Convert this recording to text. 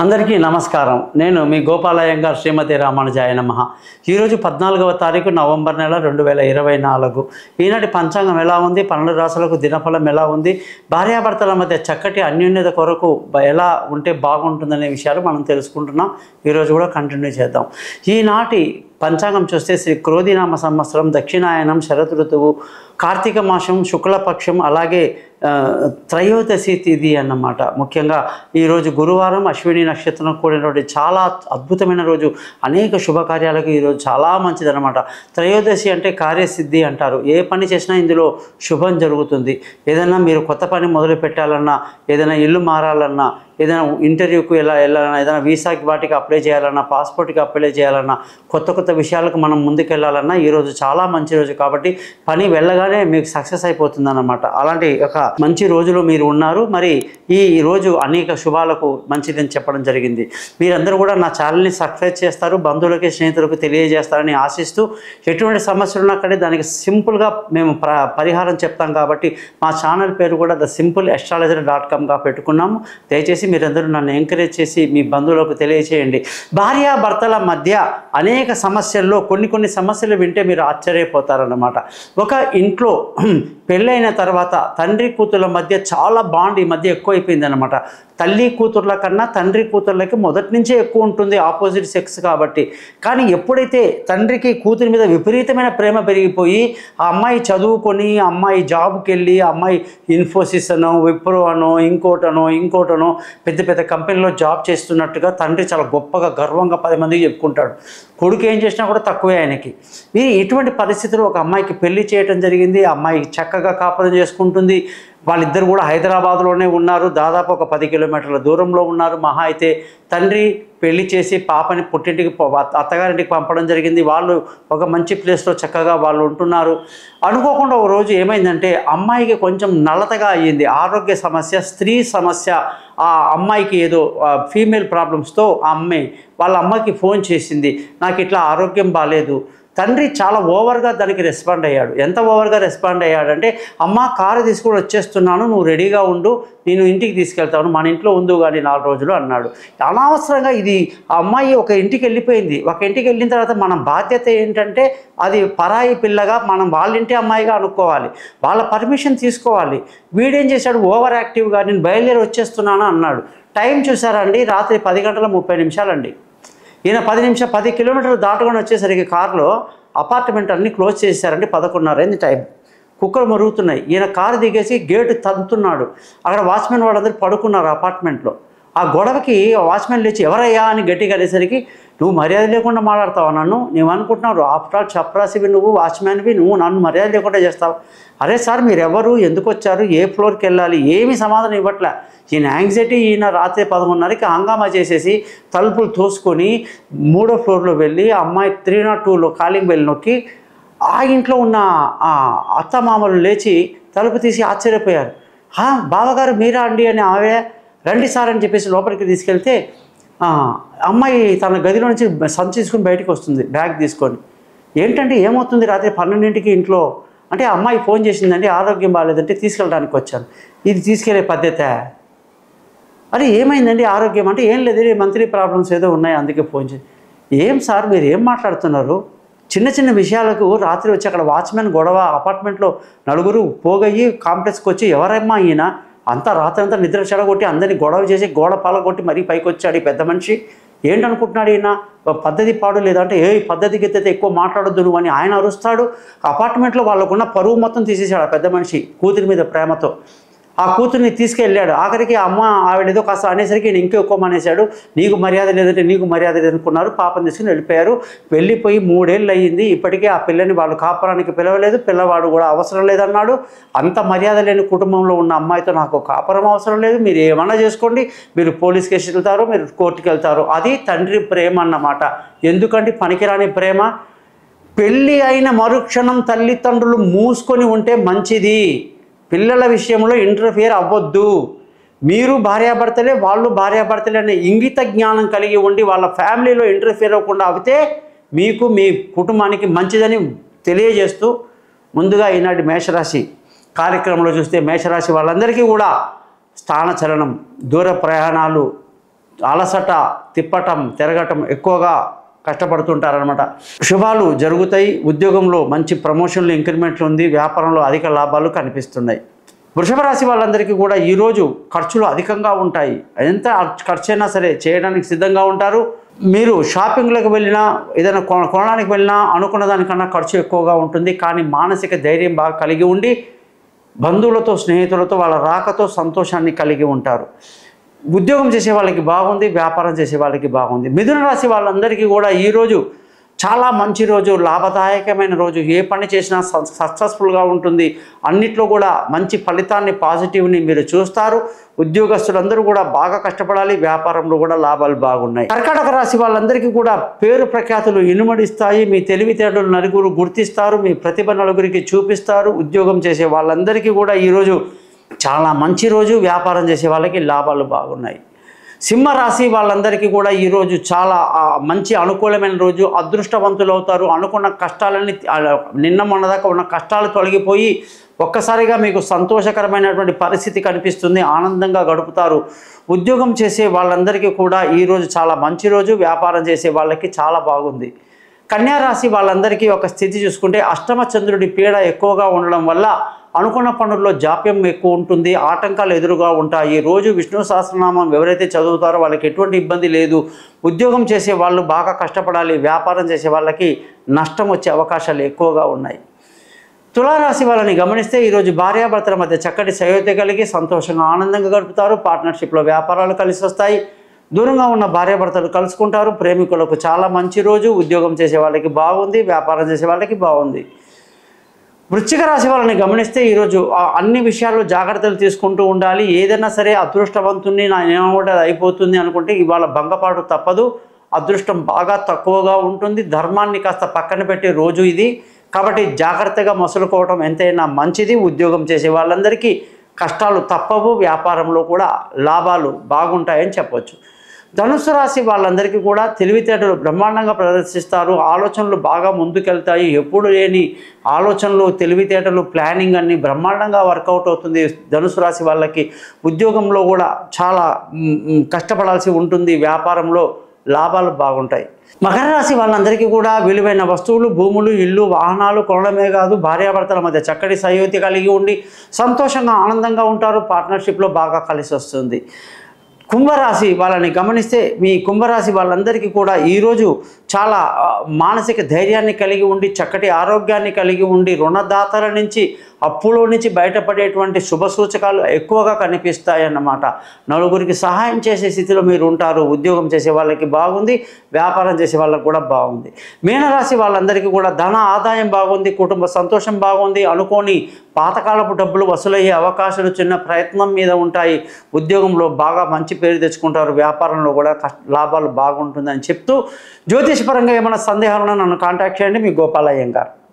అందరికీ నమస్కారం. నేను మీ గోపాలయ్యంగార్ శ్రీమతి రామానుజాయ నమః. ఈరోజు 14వ తారీఖు నవంబర్ నెల 2024. ఈనాటి పంచాంగం ఎలా ఉంది, 12 రాశులకు దినఫలం ఎలా ఉంది, భార్యాభర్తల మధ్య చక్కటి అన్యోన్యత కొరకు ఎలా ఉంటే బాగుంటుందనే విషయాలు మనం తెలుసుకుంటున్నాం. ఈరోజు కూడా కంటిన్యూ చేద్దాం. ఈనాటి పంచాంగం చూస్తే శ్రీ క్రోధినామ సంవత్సరం, దక్షిణాయనం, శరత్ ఋతువు, కార్తీక మాసం, శుక్లపక్షం, అలాగే త్రయోదశి తిథి అన్నమాట. ముఖ్యంగా ఈరోజు గురువారం, అశ్విని నక్షత్రం కూడినటువంటి చాలా అద్భుతమైన రోజు. అనేక శుభకార్యాలకు ఈరోజు చాలా మంచిదన్నమాట. త్రయోదశి అంటే కార్యసిద్ధి అంటారు. ఏ పని చేసినా ఇందులో శుభం జరుగుతుంది. ఏదైనా మీరు కొత్త పని మొదలు పెట్టాలన్నా, ఏదైనా ఇల్లు మారాలన్నా, ఏదైనా ఇంటర్వ్యూకి వెళ్ళాలన్నా, ఏదైనా వీసాకి వాటికి అప్లై చేయాలన్నా, పాస్పోర్ట్కి అప్లై చేయాలన్నా, కొత్త కొత్త విషయాలకు మనం ముందుకు వెళ్ళాలన్నా ఈరోజు చాలా మంచి రోజు. కాబట్టి పని వెళ్ళగానే మీకు సక్సెస్ అయిపోతుంది అన్నమాట. అలాంటి ఒక మంచి రోజులో మీరు ఉన్నారు. మరి ఈ రోజు అనేక శుభాలకు మంచిదని చెప్పడం జరిగింది. మీరందరూ కూడా నా ఛానల్ని సబ్స్క్రైబ్ చేస్తారు, బంధువులకి స్నేహితులకు తెలియజేస్తారని ఆశిస్తూ, ఎటువంటి సమస్యలు ఉన్నా కానీ దానికి సింపుల్గా మేము పరిహారం చెప్తాం. కాబట్టి మా ఛానల్ పేరు కూడా thesimple.astrologer.com పెట్టుకున్నాము. దయచేసి మీరందరూ నన్ను ఎంకరేజ్ చేసి మీ బంధువులకు తెలియచేయండి. భార్యాభర్తల మధ్య అనేక సమస్యల్లో కొన్ని సమస్యలు వింటే మీరు ఆశ్చర్యపోతారన్నమాట. ఒక ఇంట్లో పెళ్ళైన తర్వాత తండ్రి కూతుర్ల మధ్య చాలా బాండ్ ఈ మధ్య ఎక్కువైపోయింది అన్నమాట. తల్లి కూతుర్ల కన్నా తండ్రి కూతుర్లకి మొదటి నుంచే ఎక్కువ ఉంటుంది, ఆపోజిట్ సెక్స్ కాబట్టి. కానీ ఎప్పుడైతే తండ్రికి కూతురి మీద విపరీతమైన ప్రేమ పెరిగిపోయి ఆ అమ్మాయి చదువుకొని, అమ్మాయి జాబ్కి వెళ్ళి, అమ్మాయి ఇన్ఫోసిస్ అనో, విప్రో అనో, ఇంకోటనో పెద్ద పెద్ద కంపెనీలో జాబ్ చేస్తున్నట్టుగా తండ్రి చాలా గొప్పగా గర్వంగా 10 మందికి చెప్పుకుంటాడు. కొడుకు ఏం చేసినా కూడా తక్కువే ఆయనకి. ఇటువంటి పరిస్థితులు ఒక అమ్మాయికి పెళ్లి చేయడం జరిగింది. ఆ అమ్మాయి చక్కగా కాపురం చేసుకుంటుంది. వాళ్ళిద్దరు కూడా హైదరాబాద్లోనే ఉన్నారు. దాదాపు ఒక 10 కిలోమీటర్ల దూరంలో ఉన్నారు. మహా అయితే తండ్రి పెళ్లి చేసి పాపని పుట్టింటికి అత్తగారింటికి పంపడం జరిగింది. వాళ్ళు ఒక మంచి ప్లేస్లో చక్కగా వాళ్ళు ఉంటున్నారు. అనుకోకుండా ఒక రోజు ఏమైందంటే అమ్మాయికి కొంచెం నలతగా అయ్యింది. ఆరోగ్య సమస్య, స్త్రీ సమస్య. ఆ అమ్మాయికి ఏదో ఫీమేల్ ప్రాబ్లమ్స్తో ఆ అమ్మాయి వాళ్ళ అమ్మకి ఫోన్ చేసింది, నాకు ఇట్లా ఆరోగ్యం బాగాలేదు. తండ్రి చాలా ఓవర్గా దానికి రెస్పాండ్ అయ్యాడు. ఎంత ఓవర్గా రెస్పాండ్ అయ్యాడంటే, అమ్మ కారు తీసుకుని వచ్చేస్తున్నాను, నువ్వు రెడీగా ఉండు, నేను ఇంటికి తీసుకెళ్తాను, మన ఇంట్లో ఉండు కానీ 4 రోజులు అన్నాడు. అనవసరంగా ఇది ఆ అమ్మాయి ఒక ఇంటికి వెళ్ళిపోయింది. ఒక ఇంటికి వెళ్ళిన తర్వాత మన బాధ్యత ఏంటంటే అది పరాయి పిల్లగా మనం వాళ్ళ ఇంటి అమ్మాయిగా అనుకోవాలి, వాళ్ళ పర్మిషన్ తీసుకోవాలి. వీడేం చేశాడు, ఓవర్ యాక్టివ్గా నేను బయలుదేరి వచ్చేస్తున్నాను అన్నాడు. టైం చూసారండి, రాత్రి 10:30 అండి. ఈయన 10 కిలోమీటర్లు దాటుకొని వచ్చేసరికి కారులో అపార్ట్మెంట్ అన్నీ క్లోజ్ చేశారండి. 11:30 టైం. కుక్కలు మరుగుతున్నాయి. ఈయన కారు దిగేసి గేటు తంతున్నాడు. అక్కడ వాచ్మెన్ వాళ్ళందరూ పడుకున్నారు అపార్ట్మెంట్లో. ఆ గొడవకి వాచ్మెన్ లేచి ఎవరయ్యా అని గట్టిగా అనేసరికి, నువ్వు మర్యాద లేకుండా మాట్లాడతావు నన్ను, నువ్వు అనుకుంటున్నావు ఆఫ్టర్ ఆల్ చప్రాసివి, నువ్వు వాచ్మెన్వి, నువ్వు నన్ను మర్యాద లేకుండా చేస్తావు. అరే సార్ మీరు ఎవరు, ఎందుకు వచ్చారు, ఏ ఫ్లోర్కి వెళ్ళాలి, ఏమీ సమాధానం ఇవ్వట్లే. ఈయన యాంగ్జైటీ. ఈయన రాత్రి 11:30కి హంగామా చేసేసి తలుపులు తోసుకొని 3వ ఫ్లోర్లో వెళ్ళి అమ్మాయి 302లో కాలింగ్ బెల్ నొక్కి ఆ ఇంట్లో ఉన్న అత్తమామలు లేచి తలుపు తీసి ఆశ్చర్యపోయారు. బావగారు మీరా అండి అని ఆమె, రండి సార్ అని చెప్పేసి లోపలికి తీసుకెళ్తే అమ్మాయి తన గదిలో నుంచి సంచి తీసుకుని బయటకు వస్తుంది, బ్యాగ్ తీసుకొని. ఏంటంటే ఏమవుతుంది రాత్రి 12ంటికి ఇంట్లో అంటే, అమ్మాయి ఫోన్ చేసిందండి, ఆరోగ్యం బాగాలేదంటే తీసుకెళ్ళడానికి వచ్చాను. ఇది తీసుకెళ్లే పద్ధత? అరే ఏమైందండి ఆరోగ్యం అంటే, ఏం లేదు మంత్లీ ప్రాబ్లమ్స్ ఏదో ఉన్నాయి అందుకే ఫోన్ చేసి. ఏం సార్ మీరు ఏం మాట్లాడుతున్నారు? చిన్న విషయాలకు రాత్రి వచ్చి అక్కడ వాచ్మెన్ గొడవ, అపార్ట్మెంట్లో 4 పోగయ్యి కాంప్లెక్స్కి వచ్చి ఎవరమ్మా ఈయన, అంతా రాత్రి అంతా నిద్ర చెడగొట్టి అందరినీ గొడవ చేసి గోడ పాలగొట్టి మరీ పైకి వచ్చాడు ఈ పెద్ద మనిషి. ఏంటనుకుంటున్నాడు ఈయన, పద్ధతి పాడు లేదంటే, ఏ పద్ధతికి ఎత్తే ఎక్కువ మాట్లాడొద్దు నువ్వు అని ఆయన అరుస్తాడు. అపార్ట్మెంట్లో వాళ్ళకున్న పరువు మొత్తం తీసేశాడు ఆ పెద్ద మనిషి కూతురి మీద ప్రేమతో. ఆ కూతుర్ని తీసుకెళ్ళాడు. ఆఖరికి అమ్మ ఆవిడ ఏదో కాస్త అనేసరికి నేను ఇంకో ఎక్కువ అనేసాడు. నీకు మర్యాద లేదంటే నీకు మర్యాద లేదనుకున్నారు. పాపని తీసుకుని వెళ్ళిపోయారు. వెళ్ళిపోయి 3 ఏళ్ళు అయ్యింది. ఇప్పటికే ఆ పిల్లని వాళ్ళు కాపురానికి పిలవలేదు, పిల్లవాడు కూడా అవసరం లేదన్నాడు. అంత మర్యాద లేని కుటుంబంలో ఉన్న అమ్మాయితో నాకు కాపురం అవసరం లేదు, మీరు ఏమన్నా చేసుకోండి, మీరు పోలీస్ కేసు వెళ్తారు, మీరు కోర్టుకి వెళ్తారు. అది తండ్రి ప్రేమ అన్నమాట. ఎందుకంటే పనికిరాని ప్రేమ. పెళ్ళి అయిన మరుక్షణం తల్లిదండ్రులు మూసుకొని ఉంటే మంచిది. పిల్లల విషయంలో ఇంటర్ఫియర్ అవ్వద్దు. మీరు భార్యాభర్తలే, వాళ్ళు భార్యాభర్తలే అనే ఇంగిత జ్ఞానం కలిగి ఉండి వాళ్ళ ఫ్యామిలీలో ఇంటర్ఫియర్ అవ్వకుండా అవుతే మీకు, మీ కుటుంబానికి మంచిదని తెలియజేస్తూ, ముందుగా ఈనాటి మేషరాశి కార్యక్రమంలో చూస్తే మేషరాశి వాళ్ళందరికీ కూడా స్థానచలనం, దూర ప్రయాణాలు, అలసట, తిప్పటం, తిరగటం ఎక్కువగా కష్టపడుతుంటారనమాట. శుభాలు జరుగుతాయి. ఉద్యోగంలో మంచి ప్రమోషన్లు, ఇంక్రిమెంట్లు ఉంది. వ్యాపారంలో అధిక లాభాలు కనిపిస్తున్నాయి. వృషభ రాశి వాళ్ళందరికీ కూడా ఈరోజు ఖర్చులు అధికంగా ఉంటాయి. ఎంత ఖర్చు అయినా సరే చేయడానికి సిద్ధంగా ఉంటారు. మీరు షాపింగ్లకు వెళ్ళినా, ఏదైనా కొనడానికి వెళ్ళినా అనుకున్న దానికన్నా ఖర్చు ఎక్కువగా ఉంటుంది. కానీ మానసిక ధైర్యం బాగా కలిగి ఉండి బంధువులతో, స్నేహితులతో వాళ్ళ రాకతో సంతోషాన్ని కలిగి ఉంటారు. ఉద్యోగం చేసే వాళ్ళకి బాగుంది, వ్యాపారం చేసే వాళ్ళకి బాగుంది. మిథున రాశి వాళ్ళందరికీ కూడా ఈరోజు చాలా మంచి రోజు, లాభదాయకమైన రోజు. ఏ పని చేసినా సక్సెస్ఫుల్గా ఉంటుంది. అన్నిట్లో కూడా మంచి ఫలితాన్ని, పాజిటివ్ని మీరు చూస్తారు. ఉద్యోగస్తులందరూ కూడా బాగా కష్టపడాలి. వ్యాపారంలో కూడా లాభాలు బాగున్నాయి. కర్కాటక రాశి వాళ్ళందరికీ కూడా పేరు ప్రఖ్యాతులు ఇనుమడిస్తాయి. మీ తెలివితేటలు నలుగురు గుర్తిస్తారు. మీ ప్రతిభ నలుగురికి చూపిస్తారు. ఉద్యోగం చేసే వాళ్ళందరికీ కూడా ఈరోజు చాలా మంచి రోజు. వ్యాపారం చేసే వాళ్ళకి లాభాలు బాగున్నాయి. సింహరాశి వాళ్ళందరికీ కూడా ఈరోజు చాలా మంచి అనుకూలమైన రోజు. అదృష్టవంతులు అవుతారు. అనుకున్న కష్టాలన్నీ, నిన్న మొన్నదాకా ఉన్న కష్టాలు తొలగిపోయి ఒక్కసారిగా మీకు సంతోషకరమైనటువంటి పరిస్థితి కనిపిస్తుంది. ఆనందంగా గడుపుతారు. ఉద్యోగం చేసే వాళ్ళందరికీ కూడా ఈరోజు చాలా మంచి రోజు. వ్యాపారం చేసే వాళ్ళకి చాలా బాగుంది. కన్యా రాశి వాళ్ళందరికీ ఒక స్థితి చూసుకుంటే అష్టమ చంద్రుడి పీడ ఎక్కువగా ఉండడం వల్ల అనుకున్న పనుల్లో జాప్యం ఎక్కువ ఉంటుంది. ఆటంకాలు ఎదురుగా ఉంటాయి. రోజు విష్ణు సహస్రనామం ఎవరైతే చదువుతారో వాళ్ళకి ఎటువంటి ఇబ్బంది లేదు. ఉద్యోగం చేసే వాళ్ళు బాగా కష్టపడాలి. వ్యాపారం చేసే వాళ్ళకి నష్టం వచ్చే అవకాశాలు ఎక్కువగా ఉన్నాయి. తులారాశి వాళ్ళని గమనిస్తే ఈరోజు భార్యాభర్తల మధ్య చక్కటి సయోధ్య కలిగి సంతోషంగా, ఆనందంగా గడుపుతారు. పార్ట్నర్షిప్లో వ్యాపారాలు కలిసి వస్తాయి. దూరంగా ఉన్న భార్యాభర్తలు కలుసుకుంటారు. ప్రేమికులకు చాలా మంచి రోజు. ఉద్యోగం చేసే వాళ్ళకి బాగుంది. వ్యాపారం చేసే వాళ్ళకి బాగుంది. వృశ్చిక రాశి వాళ్ళని గమనిస్తే ఈరోజు అన్ని విషయాల్లో జాగ్రత్తలు తీసుకుంటూ ఉండాలి. ఏదైనా సరే అదృష్టవంతుణ్ణి నా ఏమవుతుంది అయిపోతుంది అనుకుంటే ఇవాళ భంగపాటు తప్పదు. అదృష్టం బాగా తక్కువగా ఉంటుంది. ధర్మాన్ని కాస్త పక్కన పెట్టే రోజు ఇది. కాబట్టి జాగ్రత్తగా మసులుకోవటం ఎంతైనా మంచిది. ఉద్యోగం చేసే వాళ్ళందరికీ కష్టాలు తప్పవు. వ్యాపారంలో కూడా లాభాలు బాగుంటాయని చెప్పవచ్చు. ధనుస్సు రాశి వాళ్ళందరికీ కూడా తెలివితేటలు బ్రహ్మాండంగా ప్రదర్శిస్తారు. ఆలోచనలు బాగా ముందుకెళ్తాయి. ఎప్పుడు లేని ఆలోచనలు, తెలివితేటలు, ప్లానింగ్ అన్నీ బ్రహ్మాండంగా వర్కౌట్ అవుతుంది. ధనుస్సు రాశి వాళ్ళకి ఉద్యోగంలో కూడా చాలా కష్టపడాల్సి ఉంటుంది. వ్యాపారంలో లాభాలు బాగుంటాయి. మకర రాశి వాళ్ళందరికీ కూడా విలువైన వస్తువులు, భూములు, ఇల్లు, వాహనాలు కొనడమే కాదు, భార్యాభర్తల మధ్య చక్కటి సయోధ్య కలిగి ఉండి సంతోషంగా, ఆనందంగా ఉంటారు. పార్ట్నర్షిప్లో బాగా కలిసి వస్తుంది. కుంభరాశి వాళ్ళని గమనిస్తే మీ కుంభరాశి వాళ్ళందరికీ కూడా ఈరోజు చాలా మానసిక ధైర్యాన్ని కలిగి ఉండి, చక్కటి ఆరోగ్యాన్ని కలిగి ఉండి, రుణదాతల నుంచి, అప్పులో నుంచి బయటపడేటువంటి శుభ సూచకాలు ఎక్కువగా కనిపిస్తాయన్నమాట. నలుగురికి సహాయం చేసే స్థితిలో మీరు ఉంటారు. ఉద్యోగం చేసే వాళ్ళకి బాగుంది. వ్యాపారం చేసే వాళ్ళకి కూడా బాగుంది. మీనరాశి వాళ్ళందరికీ కూడా ధన ఆదాయం బాగుంది. కుటుంబ సంతోషం బాగుంది. అనుకోని పాతకాలపు డబ్బులు వసూలయ్యే అవకాశాలు చిన్న ప్రయత్నం మీద ఉంటాయి. ఉద్యోగంలో బాగా మంచి పేరు తెచ్చుకుంటారు. వ్యాపారంలో కూడా లాభాలు బాగుంటుందని చెప్తూ, జ్యోతిషపరంగా ఏమైనా సందేహాలున్నా నన్ను కాంటాక్ట్ చేయండి. మీ గోపాలయ్య గారు.